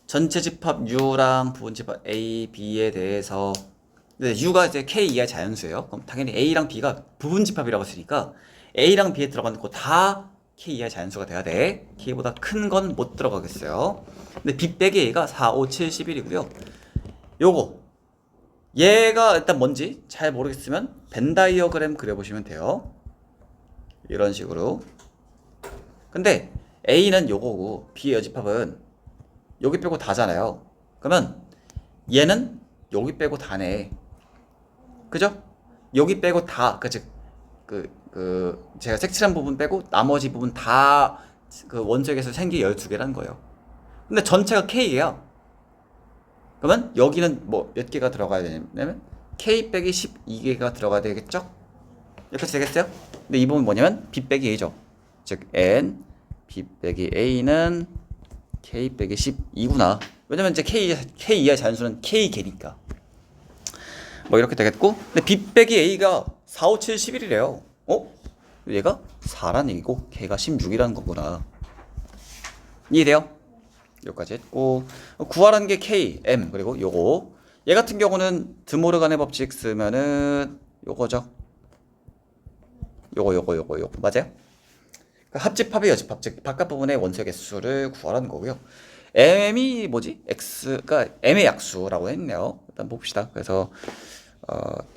전체 집합 U랑 부분 집합 A, B에 대해서 근데 U가 이제 K 이하의 자연수예요. 그럼 당연히 A랑 B가 부분 집합이라고 했으니까 A랑 B에 들어가는 거 다 K 이하의 자연수가 돼야 돼. K보다 큰 건 못 들어가겠어요. 근데 B 빼기 A가 4, 5, 7, 11이고요. 요거 얘가 일단 뭔지 잘 모르겠으면 벤 다이어그램 그려보시면 돼요. 이런 식으로. 근데 A는 요거고 B의 여집합은 여기 빼고 다잖아요. 그러면 얘는 여기 빼고 다네. 그죠? 여기 빼고 다, 제가 색칠한 부분 빼고 나머지 부분 다 그 원소에서 생기 12개라는 거예요. 근데 전체가 K예요. 그러면 여기는 뭐 몇 개가 들어가야 되냐면 K 빼기 12개가 들어가야 되겠죠? 이렇게 되겠어요? 근데 이 부분 뭐냐면 B 빼기 A죠. 즉 N B 빼기 A는 K 빼기 12구나. 왜냐면 이제 K 이하의 자연수는 K개니까. 뭐 이렇게 되겠고, 근데 B 빼기 A가 4, 5, 7, 11이래요. 얘가 4라는 얘기고 K가 16이라는 거구나. 이해돼요? 여기까지 했고, 구하라는 게 K, M 그리고 요거. 얘 같은 경우는 드모르간의 법칙 쓰면은 요거죠. 요거 맞아요? 합집합의 여집합, 즉 바깥 부분의 원소의 개수를 구하라는 거고요. M이 뭐지? X가 M의 약수라고 했네요. 일단 봅시다. 그래서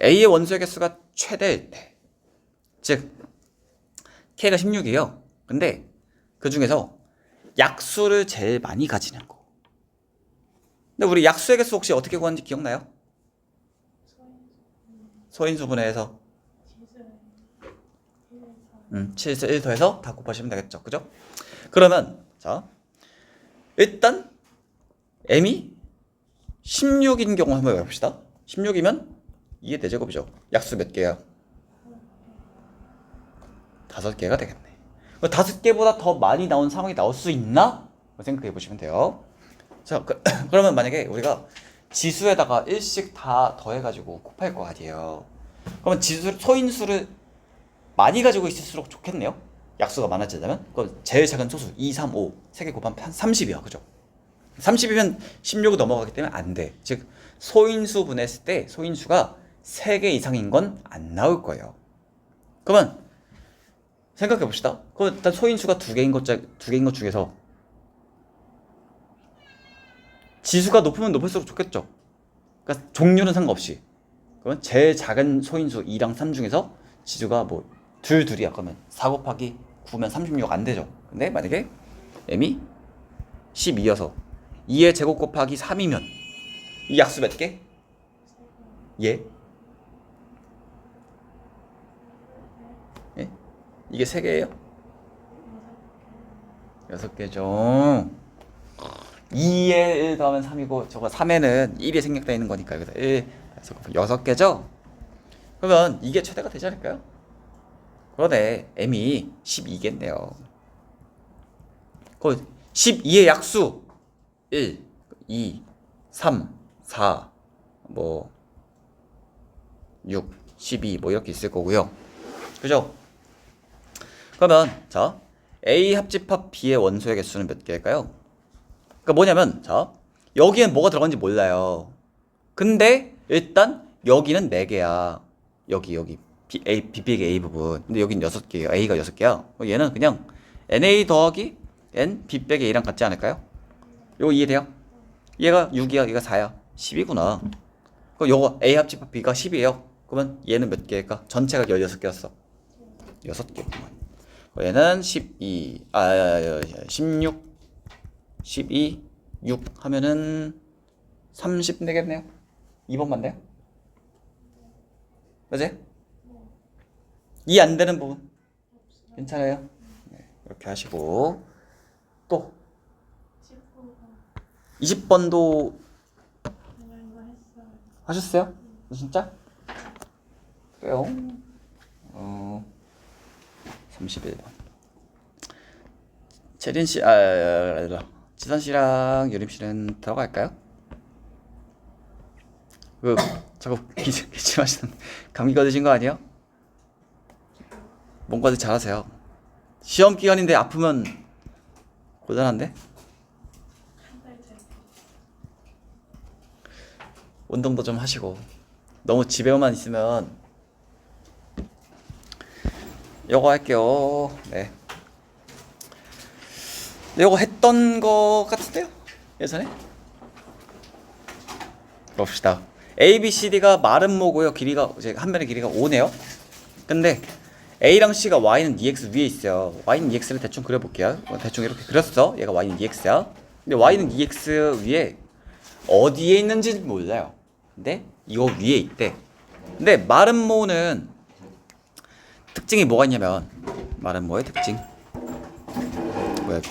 A의 원소의 개수가 최대일 때, 즉 K가 16이에요. 근데 그 중에서 약수를 제일 많이 가지는 거. 근데 우리 약수의 개수 혹시 어떻게 구하는지 기억나요? 소인수분해해서 7에서 1 더해서 다 곱하시면 되겠죠. 그죠? 그러면 자 일단 M이 16인 경우 한번 해봅시다. 16이면 2의 대제곱이죠. 약수 몇 개야? 5개가 되겠네. 5개보다 더 많이 나온 상황이 나올 수 있나? 생각해 보시면 돼요. 자, 그러면 만약에 우리가 지수에다가 1씩 다 더해가지고 곱할 거 아니에요. 그러면 소인수를 많이 가지고 있을수록 좋겠네요. 약수가 많아지려면. 그럼 제일 작은 소수 2, 3, 5 3개 곱하면 30이야. 그죠? 30이면 16을 넘어가기 때문에 안 돼. 즉 소인수 분했을 때 소인수가 3개 이상인 건 안 나올 거예요. 그러면 생각해 봅시다. 그럼 일단 소인수가 2개인 것 중에서 지수가 높으면 높을수록 좋겠죠. 그러니까 종류는 상관없이. 그러면 제일 작은 소인수 2랑 3 중에서 지수가 뭐 둘이야. 그러면 4 곱하기 9면 36 안 되죠. 근데 만약에 m이 12여서 2의 제곱 곱하기 3이면 이 약수 몇 개? 예? 예? 이게 3개예요? 6개죠. 2에 1 더하면 3이고 저거 3에는 1이 생략되어 있는 거니까 여기다 1 6개죠? 그러면 이게 최대가 되지 않을까요? 그러네. m이 12겠네요. 그 12의 약수 1, 2, 3, 4, 뭐 6, 12 뭐 이렇게 있을 거고요. 그죠? 그러면 자 A 합집합 B의 원소의 개수는 몇 개일까요? 그러니까 뭐냐면 자 여기엔 뭐가 들어간지 몰라요. 근데 일단 여기는 4개야. 여기 B 빼기 A 부분. 근데 여긴 6개예요. A가 6개야. 얘는 그냥 NA 더하기 N B 빼기 A랑 같지 않을까요? 이거 이해돼요? 얘가 6이야. 얘가 4야. 10이구나. 그럼 요거 A 합집합 B가 10이에요. 그러면 얘는 몇 개일까? 전체가 16개였어. 6개구만. 얘는 16, 12, 6 하면은 30 되겠네요. 2번 맞나요? 그지? 이해 안 되는 부분 괜찮아요? 네, 이렇게 하시고 또 20번도 하셨어요? 진짜? 그래요? 31번 재린씨 지선씨랑 유림씨는 들어갈까요? 자꾸 기침하시는 감기 걸리신 거 아니에요? 몸 관리 잘하세요. 시험 기간인데 아프면 곤란한데? 운동도 좀 하시고. 너무 집에만 있으면 요거 할게요. 네. 요거 했던 거 같은데요? 예전에? 봅시다. ABCD가 마름모고요. 길이가 이제 한 변의 길이가 5네요. 근데 A랑 C가 Y는 EX 위에 있어요. Y는 EX를 대충 그려볼게요. 대충 이렇게 그렸어. 얘가 Y는 EX야. 근데 Y는 EX 위에 어디에 있는지 몰라요. 근데 이거 위에 있대. 근데 마름모는 특징이 뭐가 있냐면, 마름모의 특징 뭐야?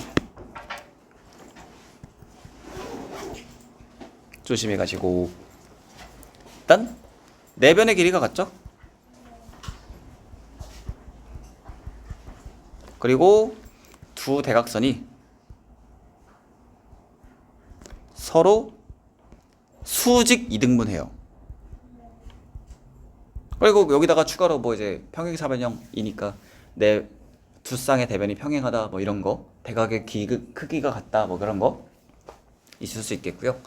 조심히 가시고. 일단 네 변의 길이가 같죠? 그리고 두 대각선이 서로 수직 이등분해요. 그리고 여기다가 추가로 뭐 이제 평행사변형이니까 내 두 쌍의 대변이 평행하다 뭐 이런 거, 대각의 크기가 같다 뭐 그런 거 있을 수 있겠고요.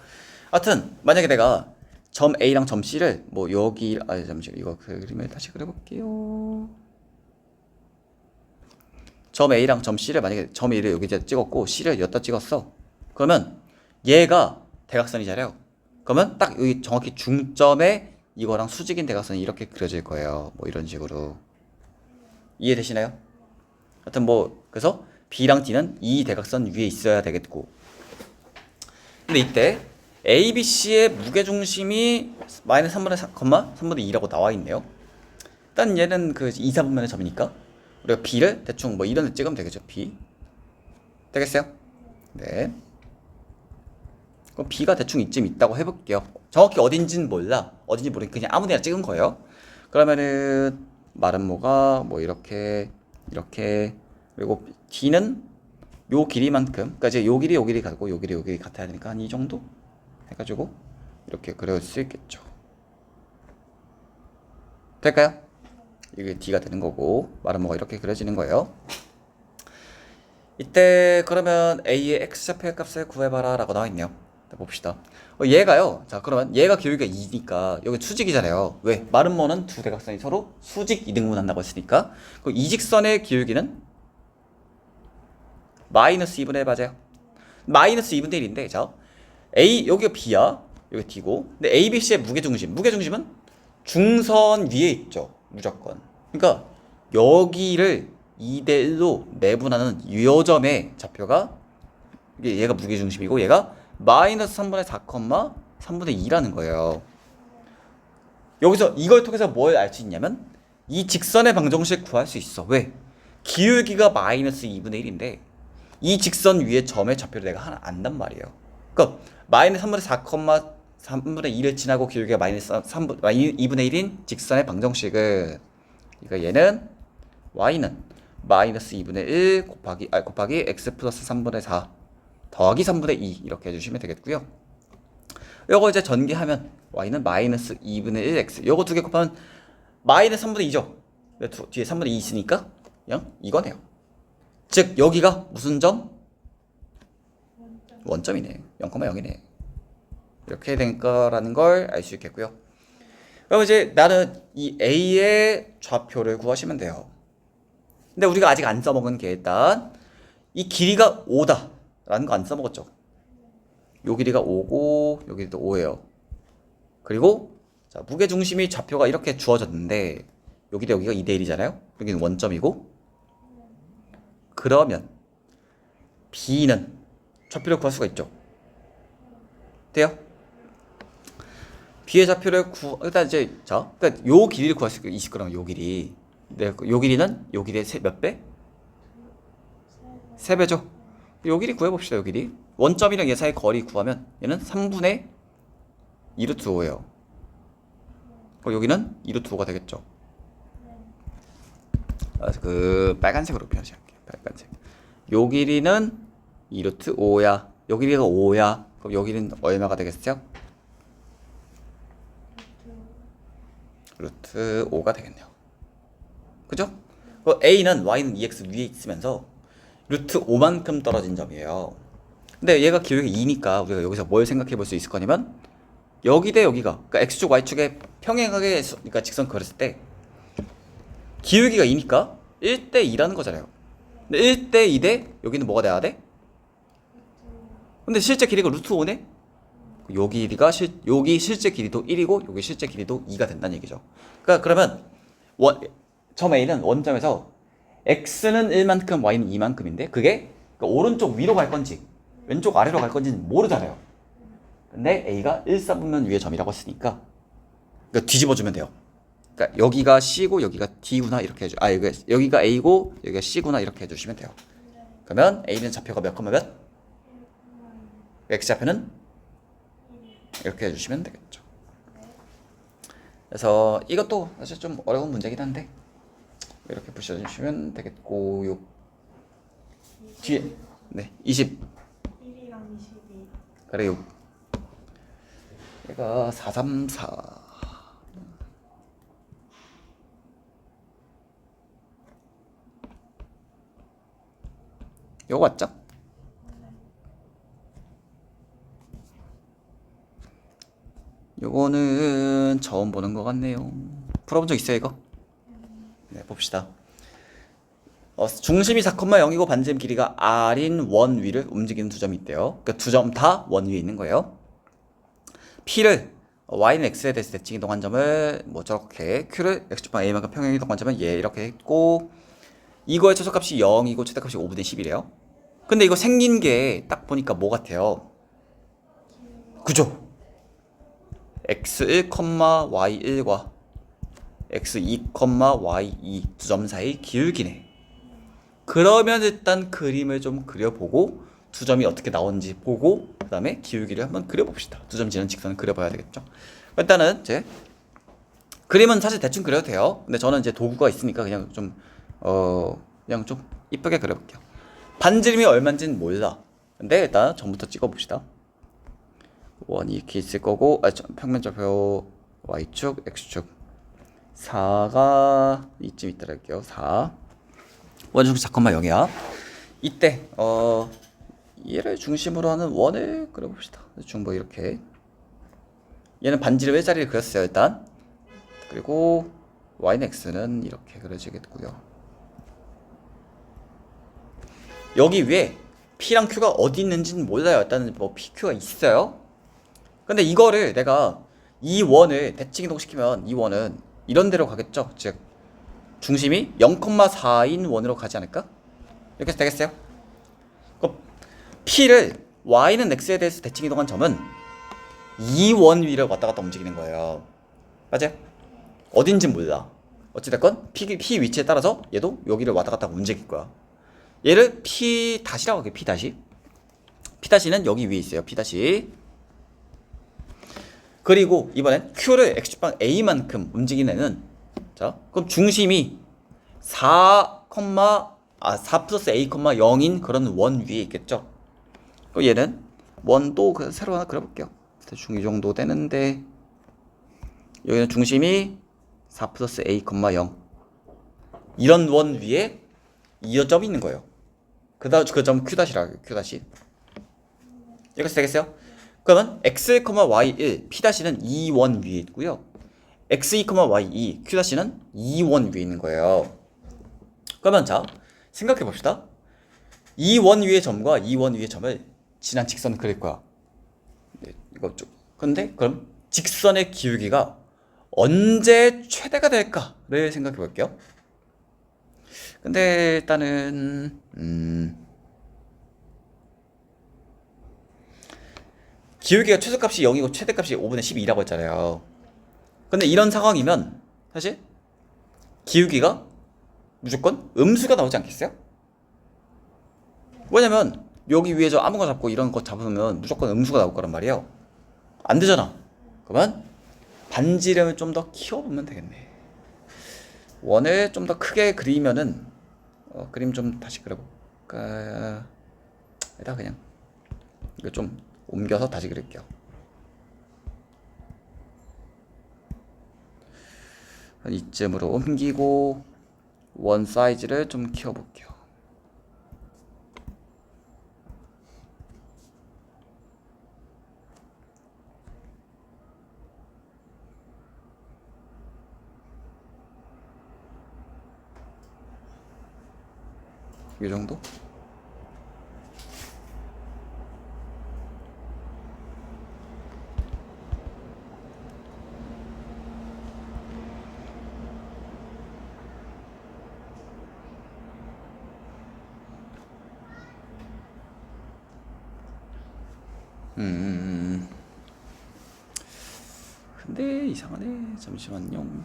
하여튼 만약에 내가 점 A랑 점 C를 뭐 여기 잠시만 이거 그림을 다시 그려볼게요. 점 A랑 점 C를 만약에 점 A를 여기다 찍었고 C를 여기다 찍었어. 그러면 얘가 대각선이잖아요. 그러면 딱 여기 정확히 중점에 이거랑 수직인 대각선이 이렇게 그려질 거예요. 뭐 이런 식으로. 이해되시나요? 하여튼 뭐 그래서 B랑 D는 이 대각선 위에 있어야 되겠고. 근데 이때 ABC의 무게중심이 마이너스 3분의 4, 3분의 2라고 나와 있네요. 일단 얘는 그 2, 4분면의 점이니까 우리가 B를 대충 뭐 이런 데 찍으면 되겠죠. B 되겠어요? 네. 그럼 B가 대충 이쯤 있다고 해볼게요. 정확히 어딘지는 몰라. 어딘지 모르니까 그냥 아무데나 찍은 거예요. 그러면은 마름모가 뭐 이렇게 그리고 D는 요 길이만큼, 그러니까 이제 요 길이 같고 요 길이 같아야 되니까 한 이 정도 해가지고 이렇게 그릴 수 있겠죠. 될까요? 이게 D가 되는 거고 마름모가 이렇게 그려지는 거예요. 이때 그러면 A의 X좌표의 값을 구해봐라 라고 나와있네요. 봅시다. 얘가요, 자 그러면 얘가 길이가 2니까 여기 수직이잖아요. 왜? 마름모는 두 대각선이 서로 수직 이등분 한다고 했으니까 그럼 이 직선의 기울기는 마이너스 2분의 1 맞아요. 마이너스 2분의 1인데 자 A 여기가 B야, 여기 D고. 근데 A, B, C의 무게중심은 중선 위에 있죠. 무조건. 그러니까 여기를 2대 1로 내분하는 요점의 좌표가 얘가 무게중심이고 얘가 마이너스 3분의 4, 3분의 2라는 거예요. 여기서 이걸 통해서 뭘 알 수 있냐면 이 직선의 방정식 구할 수 있어. 왜? 기울기가 마이너스 2분의 1인데 이 직선 위에 점의 좌표를 내가 하나 안단 말이에요. 그러니까 마이너스 3분의 4, 3분의 2를 지나고 기울기가 마이너스 2분의 1인 직선의 방정식은 그러니까 얘는 y는 마이너스 2분의 1 곱하기 x 플러스 3분의 4 더하기 3분의 2 이렇게 해주시면 되겠고요. 요거 이제 전개하면 y는 마이너스 2분의 1 x 요거 두 개 곱하면 마이너스 3분의 2죠. 뒤에 3분의 2 있으니까 그냥 이거네요. 즉 여기가 무슨 점? 원점이네. 0,0이네. 이렇게 된 거라는 걸 알 수 있겠고요. 그럼 이제 나는 이 A의 좌표를 구하시면 돼요. 근데 우리가 아직 안 써먹은 게 일단 이 길이가 5다 라는 거 안 써먹었죠. 요 길이가 5고 요 길이도 5예요. 그리고 자 무게중심이 좌표가 이렇게 주어졌는데 여기도 여기가 2대 1이잖아요. 여기는 원점이고 그러면 B는 좌표를 구할 수가 있죠. 돼요? B의 좌표를 일단 이제 자, 그러니까 요 길이를 구할 수 있을 거라면 요 길이. 네, 요 길이는 요 길이의 몇 배? 3배죠. 요 길이 구해봅시다. 요 길이. 원점이랑 얘 사이 거리 구하면 얘는 3분의 2루트 5예요. 그럼 여기는 2루트 5가 되겠죠. 그 빨간색으로 표시할게요. 빨간색. 요 길이는 2루트 5야. 요 길이가 5야. 그럼 요 길이는 얼마가 되겠어요? 루트 5가 되겠네요. 그죠? A는 Y는 EX 위에 있으면서 루트 5만큼 떨어진 점이에요. 근데 얘가 기울기 2니까 우리가 여기서 뭘 생각해 볼 수 있을 거냐면 여기 대 여기가 그러니까 x축 y축에 평행하게 그러니까 직선 그렸을 때 기울기가 2니까 1대 2라는 거잖아요. 근데 1대 2 대 여기는 뭐가 돼야 돼? 근데 실제 길이가 루트 5네? 여기 실제 길이도 1이고 여기 실제 길이도 2가 된다는 얘기죠. 그러니까 그러면 점 A는 원점에서 x는 1만큼 y는 2만큼인데 그게 그러니까 오른쪽 위로 갈 건지 왼쪽 아래로 갈 건지는 모르잖아요. 근데 A가 1사분면 위의 점이라고 했으니까 그러니까 뒤집어주면 돼요. 그러니까 여기가 C고 여기가 D구나 이렇게 해주. 여기가 A고 여기가 C구나 이렇게 해주시면 돼요. 그러면 A는 좌표가 몇 컴마 몇? X 좌표는 이렇게 해주시면 되겠죠. 그래서 이것도 사실 좀 어려운 문제긴 한데 이렇게 푸셔주시면 되겠고 요 뒤에 네 20 1이랑 22. 그래요. 얘가 434 요거 맞죠? 요거는 처음 보는 것 같네요. 풀어본 적 있어요 이거? 네 봅시다. 중심이 4,0이고 반지름 길이가 r인 원 위를 움직이는 두 점이 있대요. 그러니까 두 점 다 원 위에 있는 거예요. P를 y는 x에 대해서 대칭 이동한 점을 뭐 저렇게 q를 x축방 a만큼 평행 이동한 점을 얘 이렇게 했고 이거의 최소값이 0이고 최대값이 5분의 10이래요. 근데 이거 생긴 게 딱 보니까 뭐 같아요? 그죠? x1, y1과 x2, y2 두 점 사이 기울기네. 그러면 일단 그림을 좀 그려보고 두 점이 어떻게 나오는지 보고 그 다음에 기울기를 한번 그려봅시다. 두 점 지는 직선을 그려봐야 되겠죠. 일단은 이제 그림은 사실 대충 그려도 돼요. 근데 저는 이제 도구가 있으니까 그냥 좀 이쁘게 그려볼게요. 반지름이 얼마인지는 몰라. 근데 일단 전부터 찍어봅시다. 원이 이렇게 있을 거고 평면좌표 y축 x축 4가 이쯤 있더랄게요. 4 원중심 4,0이야. 이때 얘를 중심으로 하는 원을 그려봅시다. 대충 뭐 이렇게 얘는 반지름 1자리를 그렸어요 일단. 그리고 y는 x는 이렇게 그려지겠고요. 여기 위에 p랑 q가 어디 있는지는 몰라요. 일단은 뭐 p, q가 있어요. 근데 이거를 내가 이 원을 대칭 이동시키면 이 원은 이런 데로 가겠죠. 즉 중심이 0,4인 원으로 가지 않을까? 이렇게 해서 되겠어요? 그럼 P를 Y는 X에 대해서 대칭 이동한 점은 이 원 위를 왔다 갔다 움직이는 거예요. 맞아요? 어딘진 몰라. 어찌됐건 P 위치에 따라서 얘도 여기를 왔다 갔다 움직일 거야. 얘를 P 다시라고 할게요. P 다시. P 다시는 여기 위에 있어요. P 다시. 그리고 이번엔 Q를 X축방 A만큼 움직이는 애는 자, 그럼 중심이 4 플러스 A, 0인 그런 원 위에 있겠죠? 그럼 얘는 원도 새로 하나 그려볼게요. 대충 이 정도 되는데 여기는 중심이 4 플러스 A, 0 이런 원 위에 이 점이 있는 거예요. 그 점 Q-라 Q-. 여기서 되겠어요? 그러면 X, Y1, P-는 이 원 위에 있고요. X2, Y2, Q-는 이 원 위에 있는 거예요. 그러면 자, 생각해 봅시다. 이 원 위의 점과 이 원 위의 점을 지난 직선을 그릴 거야. 네, 이거 좀. 근데 그럼 직선의 기울기가 언제 최대가 될까를 생각해 볼게요. 근데 일단은 기울기가 최소값이 0이고 최대값이 5분의 12라고 했잖아요. 근데 이런 상황이면 사실 기울기가 무조건 음수가 나오지 않겠어요? 왜냐면 여기 위에 저 아무거나 잡고 이런 거 잡으면 무조건 음수가 나올 거란 말이에요. 안 되잖아. 그러면 반지름을 좀 더 키워보면 되겠네. 원을 좀 더 크게 그리면은 그림 좀 다시 그려볼까? 일단 그냥 이거 좀 옮겨서 다시 그릴게요. 이쯤으로 옮기고 원 사이즈를 좀 키워볼게요. 이 정도? 근데 이상하네. 잠시만요.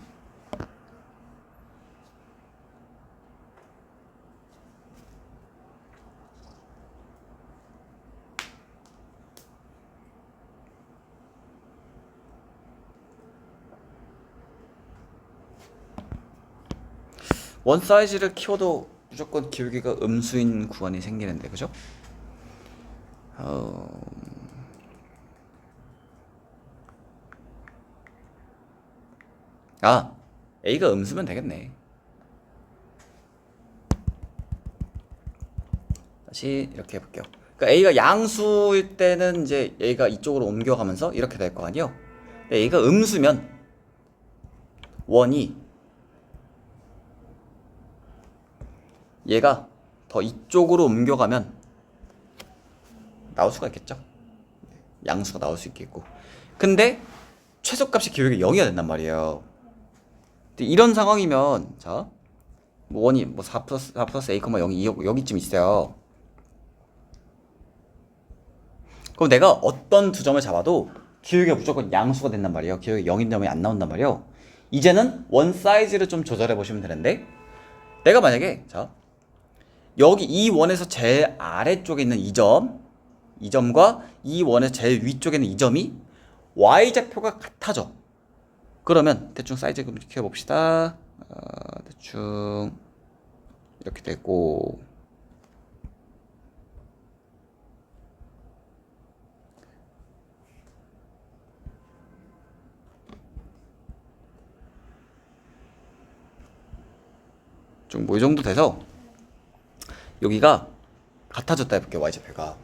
원 사이즈를 키워도 무조건 기울기가 음수인 구간이 생기는데, 그죠? 아, A가 음수면 되겠네. 다시 이렇게 해볼게요. 그러니까 A가 양수일 때는 이제 A가 이쪽으로 옮겨가면서 이렇게 될 거 아니에요? 근데 A가 음수면 원이 얘가 더 이쪽으로 옮겨가면 나올 수가 있겠죠? 양수가 나올 수 있겠고. 근데 최소값이 기울기 0이어야 된단 말이에요. 근데 이런 상황이면 자, 뭐 원이 뭐 4 플러스 A, 0이 여기쯤 있어요. 그럼 내가 어떤 두 점을 잡아도 기울기가 무조건 양수가 된단 말이에요. 기울기 0인 점이 안 나온단 말이에요. 이제는 원 사이즈를 좀 조절해 보시면 되는데, 내가 만약에 자, 여기 이 원에서 제일 아래쪽에 있는 이 점과 이 원의 제일 위쪽에 있는 이 점이 y좌표가 같아져. 그러면 대충 사이즈 좀 지켜봅시다. 대충 이렇게 되고, 좀 뭐 이 정도 돼서 여기가 같아졌다 해볼게요. y좌표가.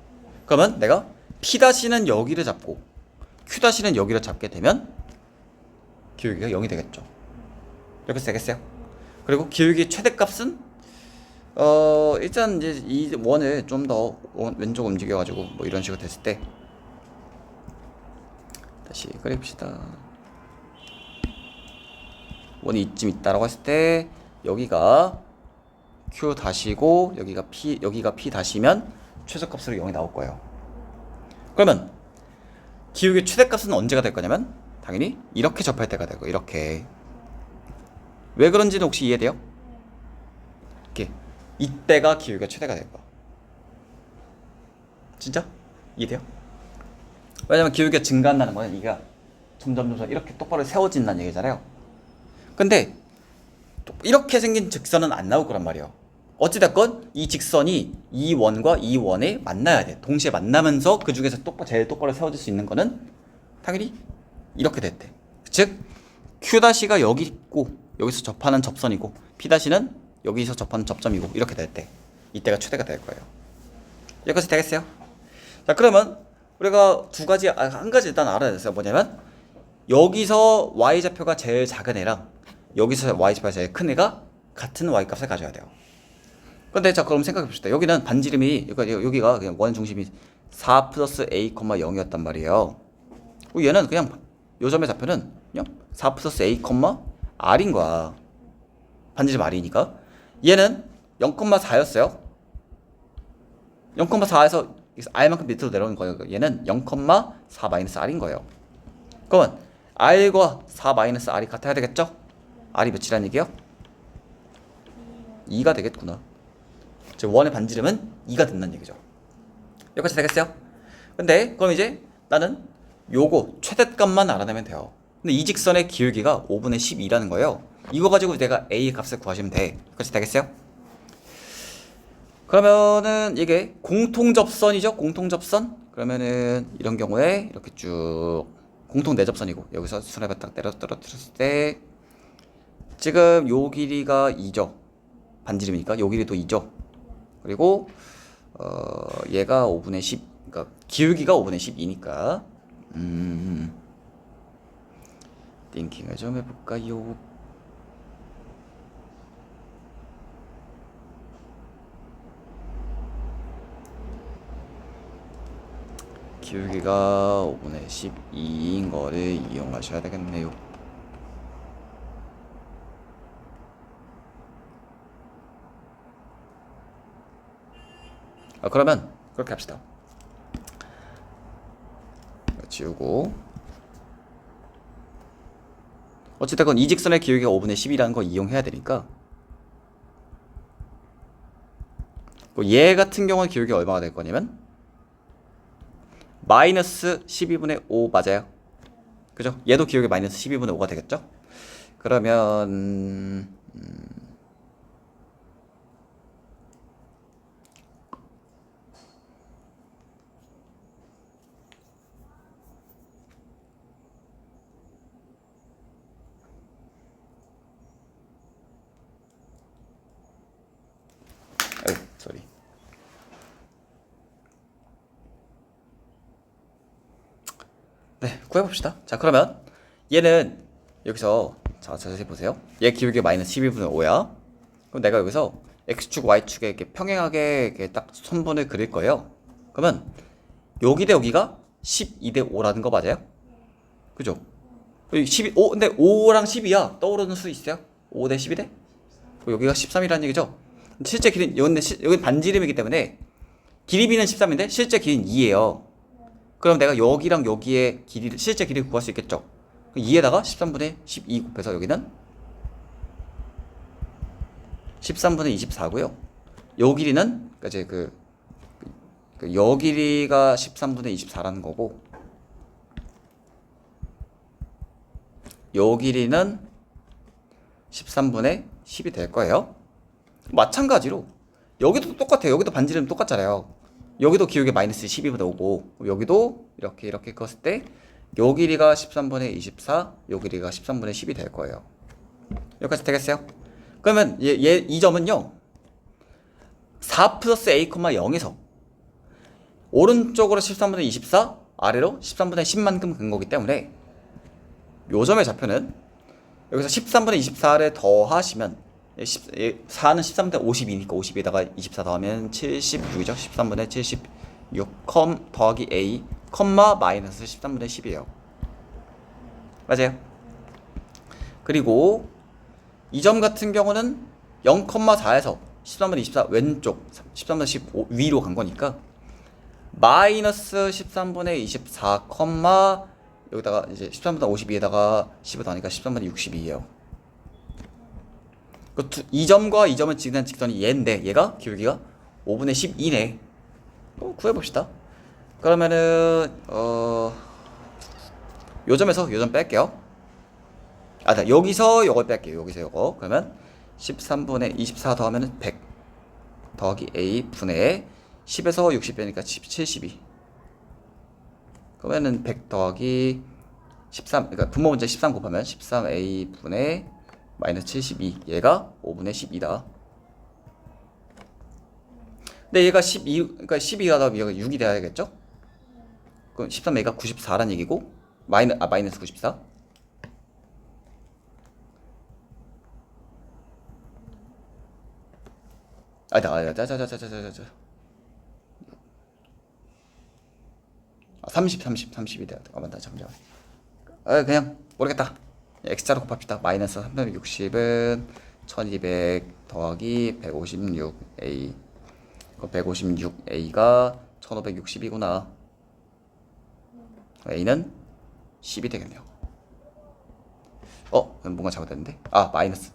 그러면 내가 P'는 여기를 잡고 Q'는 여기를 잡게 되면 기울기가 0이 되겠죠. 이렇게 되겠어요. 그리고 기울기 최대값은 일단 이제 이 원을 좀 더 왼쪽 움직여가지고 뭐 이런 식으로 됐을 때 다시 그립시다. 원이 이쯤 있다라고 했을 때 여기가 Q 다시고 여기가 P 다시면 최소값으로 0이 나올 거예요. 그러면 기울기 최대값은 언제가 될 거냐면 당연히 이렇게 접할 때가 되고, 이렇게. 왜 그런지는 혹시 이해돼요? 이렇게 이때가 기울기가 최대가 될 거야. 진짜? 이해돼요? 왜냐면 기울기가 증가한다는 거는 이가 점점 이렇게 똑바로 세워진다는 얘기잖아요. 근데 이렇게 생긴 직선은 안 나올 거란 말이에요. 어찌됐건 이 직선이 이 원과 이 원에 만나야 돼. 동시에 만나면서 그 중에서 제일 똑바로 세워질 수 있는 거는 당연히 이렇게 됐대. 즉 Q'가 여기 있고 여기서 접하는 접선이고 P'는 여기서 접하는 접점이고 이렇게 됐대. 이때가 최대가 될 거예요. 여기까지 되겠어요? 자, 그러면 우리가 한 가지 일단 알아야 돼요. 뭐냐면 여기서 y좌표가 제일 작은 애랑 여기서 y좌표가 제일 큰 애가 같은 y값을 가져야 돼요. 근데 자, 그럼 생각해 봅시다. 여기는 반지름이 여기가 그냥 원 중심이 4 플러스 a, 0이었단 말이에요. 얘는 그냥 요 점의 좌표는 그냥 4 플러스 a, r인 거야. 반지름 r이니까. 얘는 0,4였어요. 0,4에서 r만큼 밑으로 내려오는 거예요. 얘는 0,4 마이너스 r인 거예요. 그러면 r과 4 마이너스 r이 같아야 되겠죠? r이 몇이라는 얘기예요? 2가 되겠구나. 즉 원의 반지름은 2가 된다는 얘기죠. 여기까지 되겠어요? 근데 그럼 이제 나는 요거 최대값만 알아내면 돼요. 근데 이 직선의 기울기가 5분의 12라는 거예요. 이거 가지고 내가 a 값을 구하시면 돼. 여기까지 되겠어요? 그러면은 이게 공통접선이죠. 공통접선. 그러면은 이런 경우에 이렇게 쭉 공통 내접선이고, 여기서 수납에 딱 떨어뜨렸을 때 지금 요 길이가 2죠. 반지름이니까 요 길이도 2죠. 그리고 얘가 5분의 10, 그러니까 기울기가 5분의 12니까 띵킹을 좀 해볼까요? 기울기가 5분의 12인 거를 이용하셔야 되겠네요. 그러면 그렇게 합시다. 지우고, 어찌됐건 이 직선의 기울기가 5분의 10이라는 거 이용해야 되니까, 얘 같은 경우는 기울기가 얼마가 될 거냐면 마이너스 12분의 5 맞아요. 그죠? 얘도 기울기 마이너스 12분의 5가 되겠죠? 그러면 쏘리. 네, 구해봅시다. 자, 그러면 얘는 여기서 자, 자세히 보세요. 얘 기울기 마이너스 12분의 5야. 그럼 내가 여기서 x축, y축에 이렇게 평행하게 이렇게 딱 선분을 그릴 거예요. 그러면 여기 대 여기가 12 대 5라는 거 맞아요? 그죠? 5, 근데 5랑 12야. 떠오르는 수 있어요? 5 대 12 대? 여기가 13이라는 얘기죠? 실제 길이는, 여기는 반지름이기 때문에 길이비는 13인데 실제 길이는 2예요. 그럼 내가 여기랑 여기의 길이를, 실제 길이를 구할 수 있겠죠? 2에다가 13분의 12 곱해서 여기는 13분의 24고요. 요 길이는, 그러니까 이제 요 길이가 13분의 24라는 거고, 요 길이는 13분의 10이 될 거예요. 마찬가지로 여기도 똑같아요. 여기도 반지름 똑같잖아요. 여기도 기울기 마이너스 12분의 5고, 여기도 이렇게 컸을 때 요 길이가 13분의 24, 요 길이가 13분의 10이 될 거예요. 여기까지 되겠어요? 그러면 이 점은요, 4 플러스 a, 0에서 오른쪽으로 13분의 24, 아래로 13분의 10만큼 근 거기 때문에 요 점의 좌표는 여기서 13분의 24를 더하시면 4는 13분의 52니까 52에다가 24 더하면 76이죠. 13분의 76 더하기 a, 마이너스 13분의 10이에요. 맞아요. 그리고 이 점 같은 경우는 0,4에서 13분의 24 왼쪽, 13분의 15 위로 간 거니까 마이너스 13분의 24, 여기다가 이제 13분의 52에다가 10을 더하니까 13분의 62예요. 이 점과 이 점을 지나는 직선이 얘인데 얘가 기울기가 5분의 12네. 구해봅시다. 그러면은 요 점에서 요 점 뺄게요. 여기서 요걸 뺄게요. 여기서 요거. 그러면 13분의 24 더하면은 100 더하기 a 분의 10에서 60 빼니까 72. 그러면은 100 더하기 13, 그러니까 분모 문제 13 곱하면 13a 분의 마이너스 72. 얘가 5분의 12다. 근데 얘가 12, 그러니까 12가 더하면 얘가 6이 돼야겠죠? 그럼 13a가 94란 얘기고, 마이너스 94. 자. 30이 돼야 돼. 맞다, 잠시만. 그냥 모르겠다. x자로 곱합시다. 마이너스 360은 1200 더하기 156a. 156a가 1560이구나. a는 10이 되겠네요. 뭔가 잘못됐는데? 마이너스.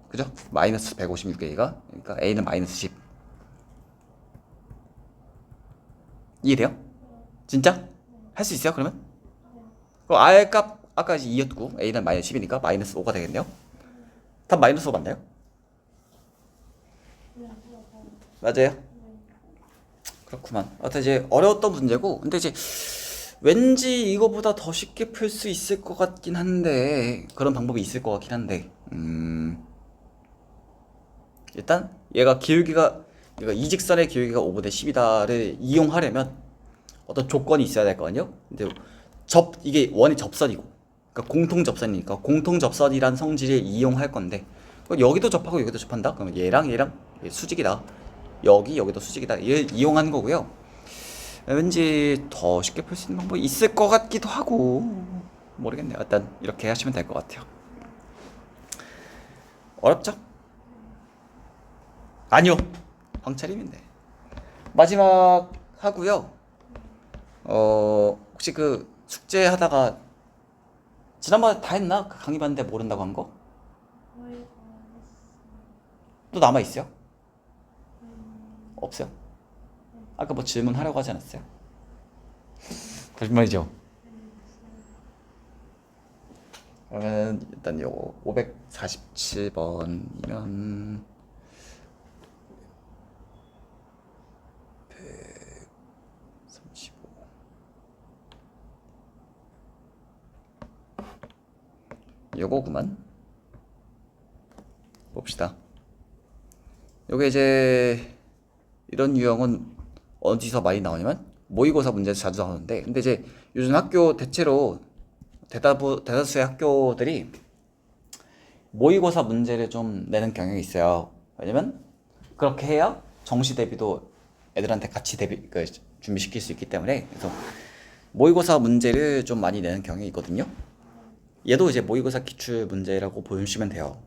그죠? 마이너스 156a가, 그러니까 a는 마이너스 10. 이해돼요? 진짜? 할 수 있어요, 그러면? 그럼 r 값, 아까 2였고, a는 마이너스 10이니까 마이너스 5가 되겠네요? 답 마이너스 5 맞나요? 맞아요? 그렇구만. 이제 어려웠던 문제고, 근데 이제 왠지 이거보다 더 쉽게 풀 수 있을 것 같긴 한데, 그런 방법이 있을 것 같긴 한데, 일단 얘가 이직선의 기울기가 5분의 10이다를 이용하려면 어떤 조건이 있어야 될 거 아니에요? 근데 이게 원이 접선이고, 그러니까 공통 접선이니까 공통 접선이란 성질을 이용할 건데, 여기도 접하고 여기도 접한다? 그러면 얘랑 수직이다. 여기도 수직이다. 얘를 이용한 거고요. 왠지 더 쉽게 풀 수 있는 방법이 있을 것 같기도 하고 모르겠네요. 일단 이렇게 하시면 될 것 같아요. 어렵죠? 아니요. 황차림인데. 마지막 하고요. 혹시 그 숙제 하다가 지난번에 다 했나? 그 강의 봤는데 모른다고 한 거? 거의 다 또 남아 있어요? 없어요? 아까 뭐 질문하려고 하지 않았어요? 거짓말이죠. 그러면 일단 요거 547번이면 135 요거구만. 봅시다. 요게 이제 이런 유형은 어디서 많이 나오냐면 모의고사 문제에서 자주 나오는데, 근데 이제 요즘 학교 대체로 대다수의 학교들이 모의고사 문제를 좀 내는 경향이 있어요. 왜냐면 그렇게 해야 정시 대비도 애들한테 같이 준비시킬 수 있기 때문에. 그래서 모의고사 문제를 좀 많이 내는 경향이 있거든요. 얘도 이제 모의고사 기출 문제라고 보시면 돼요.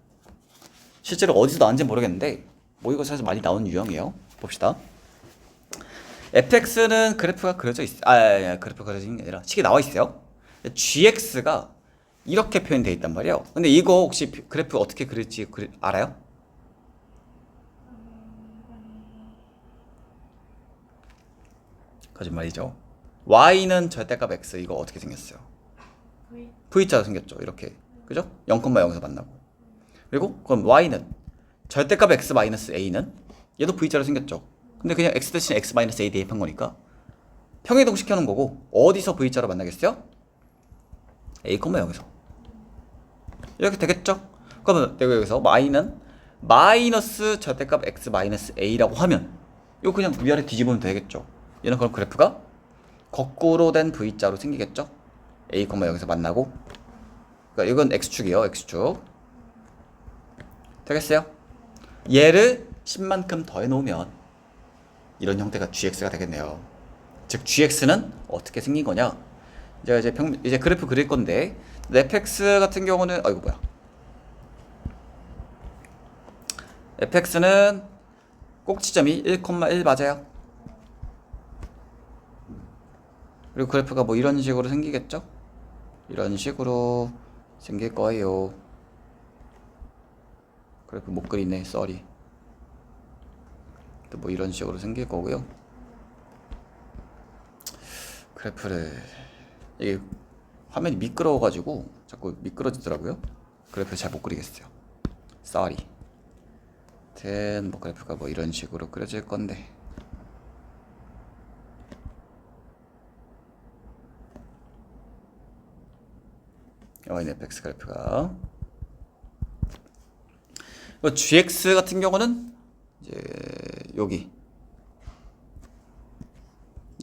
실제로 어디서 나왔는지 모르겠는데 모의고사에서 많이 나오는 유형이에요. 봅시다. fx는 그래프가 그려져 그래프가 그려진 게 아니라 식이 나와 있어요. gx가 이렇게 표현되어 있단 말이에요. 근데 이거 혹시 그래프 어떻게 그릴지 알아요? 거짓말이죠. y는 절대값 x, 이거 어떻게 생겼어요? V v자로 생겼죠. 이렇게. 그죠? 0,0에서 만나고. 그리고 그럼 y는 절대값 x 마이너스 a는 얘도 v자로 생겼죠. 근데 그냥 x 대신 x 마이너스 a 대입한 거니까 평행이동 시켜놓은 거고, 어디서 v자로 만나겠어요? a, 0에서 이렇게 되겠죠? 그러면 내가 여기서 y는 마이너스 절대값 x 마이너스 a라고 하면 이거 그냥 위아래 뒤집으면 되겠죠. 얘는 그럼 그래프가 거꾸로 된 v자로 생기겠죠? a, 여기서 만나고. 그러니까 이건 x축이에요. x축 되겠어요? 얘를 10만큼 더해놓으면 이런 형태가 gx가 되겠네요. 즉 gx는 어떻게 생긴 거냐? 이제 그래프 그릴 건데, fx 같은 경우는 이거 뭐야? fx는 꼭지점이 1,1 맞아요. 그리고 그래프가 뭐 이런 식으로 생기겠죠? 이런 식으로 생길 거예요. 그래프 못 그리네, 쏘리. 또 뭐 이런 식으로 생길 거고요. 그래프를, 이게 화면이 미끄러워가지고 자꾸 미끄러지더라고요. 그래프 잘 못 그리겠어요. 쏘리. 뭐 그래프가 뭐 이런 식으로 그려질 건데, fx 그래프가 gx 같은 경우는 이제 여기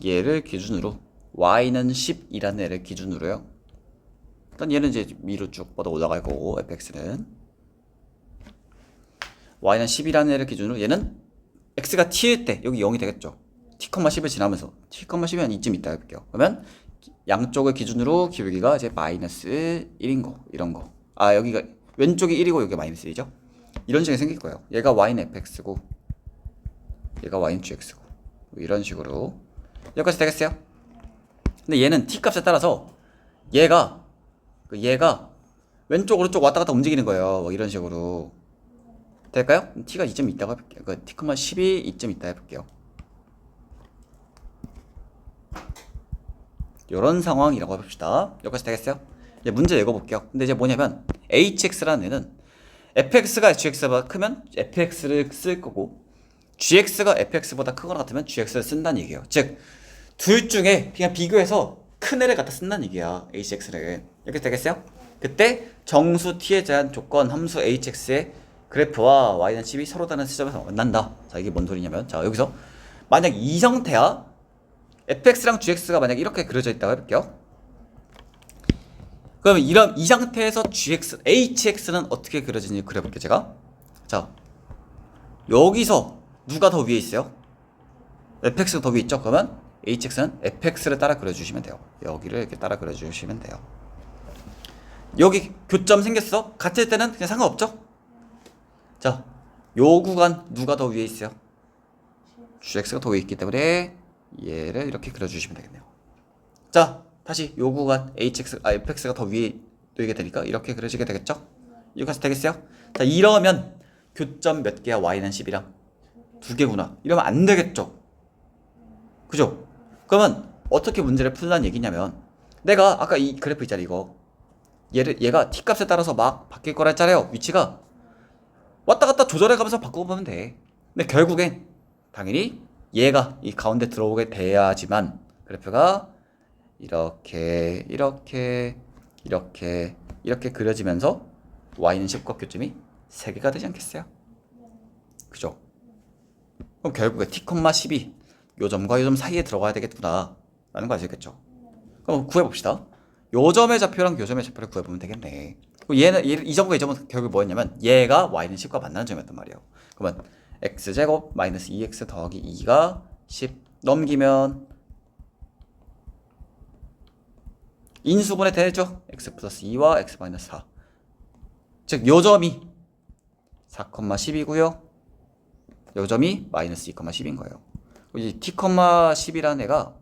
얘를 기준으로 y는 10이라는 애를 기준으로요. 일단 얘는 이제 위로 쭉 뻗어 올라갈 거고, fx는 y는 10이라는 애를 기준으로 얘는 x가 t일 때 여기 0이 되겠죠. t, 10을 지나면서 t, 10이 한 이쯤 있다 해볼게요. 그러면 양쪽을 기준으로 기울기가 이제 마이너스 1인 거, 이런 거. 여기가 왼쪽이 1이고 여기가 마이너스 1이죠. 이런 식으로 생길 거예요. 얘가 y는 fx고 얘가 y는 gx고 이런 식으로. 여기까지 되겠어요? 근데 얘는 t 값에 따라서 얘가 왼쪽 오른쪽 왔다 갔다 움직이는 거예요. 뭐 이런 식으로 될까요? t가 2점 있다고 해볼게요. t, 10이 2점 있다 해볼게요. 이런 상황이라고 해봅시다. 여기까지 되겠어요? 이제 문제 읽어볼게요. 근데 이제 뭐냐면 hx라는 애는 fx가 gx보다 크면 fx를 쓸 거고, gx가 fx보다 크거나 같으면 gx를 쓴다는 얘기예요. 즉 둘 중에 그냥 비교해서 큰 애를 갖다 쓴다는 얘기야, hx를. 이렇게 되겠어요? 그때 정수 t에 대한 조건 함수 hx의 그래프와 y는 10이 서로 다른 시점에서 만난다. 자, 이게 뭔 소리냐면, 자, 여기서 만약 이 형태야, fx랑 gx가 만약 이렇게 그려져 있다고 해볼게요. 그러면 이 상태에서 hx는 어떻게 그려지는지 그려볼게요, 제가. 자, 여기서 누가 더 위에 있어요? fx가 더 위에 있죠? 그러면 hx는 fx를 따라 그려주시면 돼요. 여기를 이렇게 따라 그려주시면 돼요. 여기 교점 생겼어? 같을 때는 그냥 상관없죠? 자, 요 구간 누가 더 위에 있어요? gx가 더 위에 있기 때문에 얘를 이렇게 그려주시면 되겠네요. 자, 다시 요 구간 fx가 더 위에 놓이게 되니까 이렇게 그려지게 되겠죠? 이렇게 되겠어요? 자, 이러면 교점 몇 개야? y는 10이랑 2개구나. 이러면 안 되겠죠? 그죠? 그러면 어떻게 문제를 풀라는 얘기냐면 내가 아까 이 그래프 있잖아 이거 얘가 t값에 따라서 막 바뀔 거라 했잖아요. 위치가 왔다 갔다 조절해 가면서 바꿔보면 돼. 근데 결국엔 당연히 얘가 이 가운데 들어오게 돼야지만 그래프가 이렇게 그려지면서 y는 10과 교점이 3개가 되지 않겠어요? 그죠? 그럼 결국에 t,12 요 점과 요 점 사이에 들어가야 되겠구나 라는 거 아시겠죠? 그럼 구해봅시다. 요 점의 좌표랑 요 점의 좌표를 구해보면 되겠네. 얘는 이 점과 이 점은 결국 뭐였냐면 얘가 y는 10과 만나는 점이었단 말이에요. 그러면 x제곱 마이너스 2x 더하기 2가 10 넘기면 인수분해 되죠? x 플러스 2와 x 마이너스 4. 즉 요 점이 4,10이고요. 요 점이 마이너스 2,10인 거예요. 이 t,10이라는 애가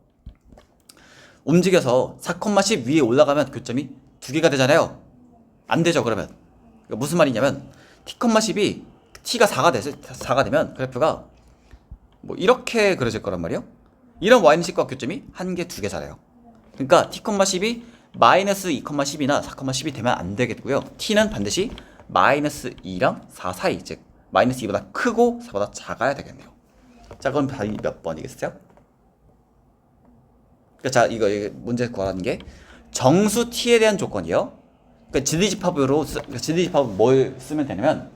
움직여서 4,10 위에 올라가면 교점이 2개가 되잖아요. 안 되죠, 그러면. 그러니까 무슨 말이냐면 t,10이 t가 4가 되면 그래프가 뭐 이렇게 그려질 거란 말이에요. 이런 y는 10과 교점이 1개, 2개잖아요. 그러니까 t,10이 마이너스 2,10이나 4,10이 되면 안 되겠고요. t는 반드시 마이너스 2랑 4 사이, 즉 마이너스 2보다 크고 4보다 작아야 되겠네요. 자, 그럼 답이 몇 번이겠어요? 자, 이거 문제 구하라는 게 정수 t에 대한 조건이요. 그러니까 진리집합을 뭘 쓰면 되냐면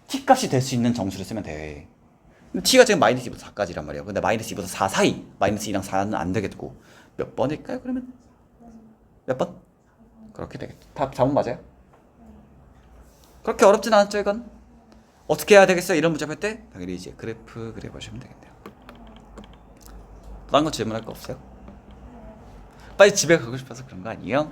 t 값이 될 수 있는 정수를 쓰면 돼. t가 지금 마이너스 2부터 4까지란 말이에요. 근데 마이너스 2부터 4 사이, 마이너스 2랑 4는 안 되겠고 몇 번일까요? 그러면 몇 번? 그렇게 되겠죠. 답 답은 맞아요? 그렇게 어렵진 않았죠, 이건. 어떻게 해야 되겠어요? 이런 문제 풀 때 당연히 이제 그래프 그려보시면 되겠네요. 다른 거 질문할 거 없어요? 빨리 집에 가고 싶어서 그런 거 아니에요?